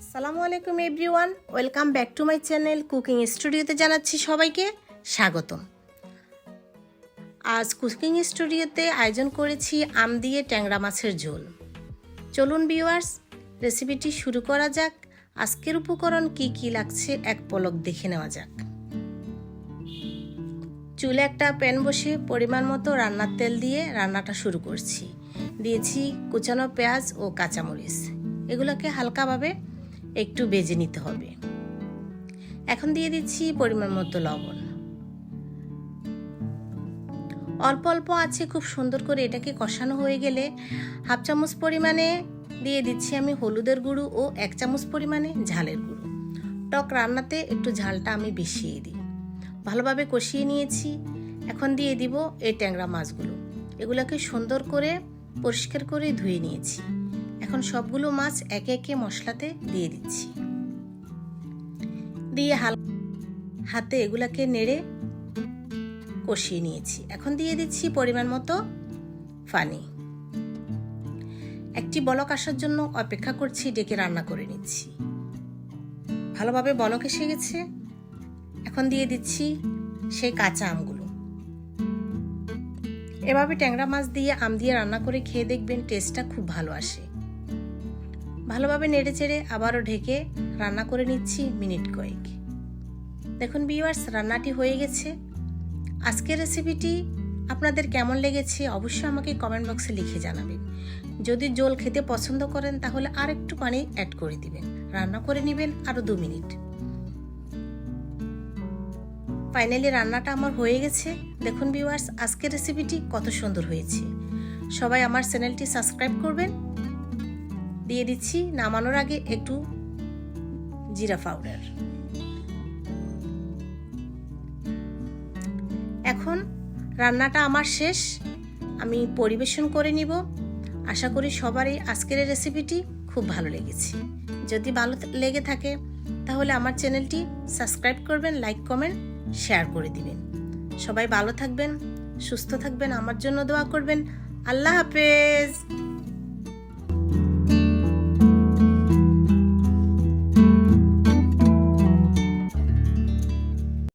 আসসালামু আলাইকুম everyone, welcome back to my channel cooking স্টুডিওতে জানাচ্ছি সবাইকে স্বাগতম। আজ কুকিং স্টুডিওতে আয়োজন করেছি আম দিয়ে ট্যাংরা মাছের ঝোল। চলুন ভিউয়ার্স, রেসিপিটি শুরু করা যাক। আজকের উপকরণ কি কি লাগছে এক পলক দেখে নেওয়া যাক। চুলে একটা প্যান বসে পরিমাণ মতো রান্নার তেল দিয়ে রান্নাটা শুরু করছি। দিয়েছি কুচানো পেঁয়াজ ও কাঁচামরিচ, এগুলোকে হালকাভাবে একটু ভেজে নিতে হবে। এখন দিয়ে দিচ্ছি পরিমাণ মতো লবণ। অল্প অল্প আছে খুব সুন্দর করে এটাকে কষানো হয়ে গেলে হাফ চামচ পরিমাণে দিয়ে দিচ্ছি আমি হলুদের গুঁড়ো ও 1 চামচ পরিমাণে ঝালের গুঁড়ো। টক রান্নাতে একটু ঝালটা আমি বেশিয়ে দিই। ভালোভাবে কষিয়ে নিয়েছি। এখন দিয়ে দিব এই ট্যাংরা মাছগুলো। এগুলোকে সুন্দর করে পরিষ্কার করে ধুয়ে নিয়েছি। এখন সবগুলো মাছ একে একে মশলাতে দিয়ে দিচ্ছি। দিয়ে হাতে এগুলাকে নেড়ে কষিয়ে নিয়েছি। এখন দিয়ে দিচ্ছি পরিমাণ মতো পানি। একটি বলক আসার জন্য অপেক্ষা করছি, ডেকে রান্না করে নিচ্ছি। ভালোভাবে বলক এসে গেছে। এখন দিয়ে দিচ্ছি সেই কাঁচা আমগুলো। এভাবে ট্যাংরা মাছ দিয়ে আম দিয়ে রান্না করে খেয়ে দেখবেন, টেস্টটা খুব ভালো আসে। ভালোভাবে নেড়ে চেড়ে আবারও ঢেকে রান্না করে নিচ্ছি মিনিট কয়েক। দেখুন ভিউয়ার্স, রান্নাটি হয়ে গেছে। আজকের রেসিপিটি আপনাদের কেমন লেগেছে অবশ্যই আমাকে কমেন্ট বক্সে লিখে জানাবেন। যদি ঝোল খেতে পছন্দ করেন তাহলে আর একটু পানি অ্যাড করে দিবেন। রান্না করে নেবেন আরও 2 মিনিট। ফাইনালি রান্নাটা আমার হয়ে গেছে। দেখুন ভিউয়ার্স, আজকের রেসিপিটি কত সুন্দর হয়েছে। সবাই আমার চ্যানেলটি সাবস্ক্রাইব করবেন। দিয়ে দিচ্ছি নামানোর আগে একটু জিরা পাউডার। এখন রান্নাটা আমার শেষ, আমি পরিবেশন করে নিব। আশা করি সবারই আজকের এই রেসিপিটি খুব ভালো লেগেছে। যদি ভালো লেগে থাকে তাহলে আমার চ্যানেলটি সাবস্ক্রাইব করবেন, লাইক কমেন্ট শেয়ার করে দিবেন। সবাই ভালো থাকবেন, সুস্থ থাকবেন, আমার জন্য দোয়া করবেন। আল্লাহ হাফেজ।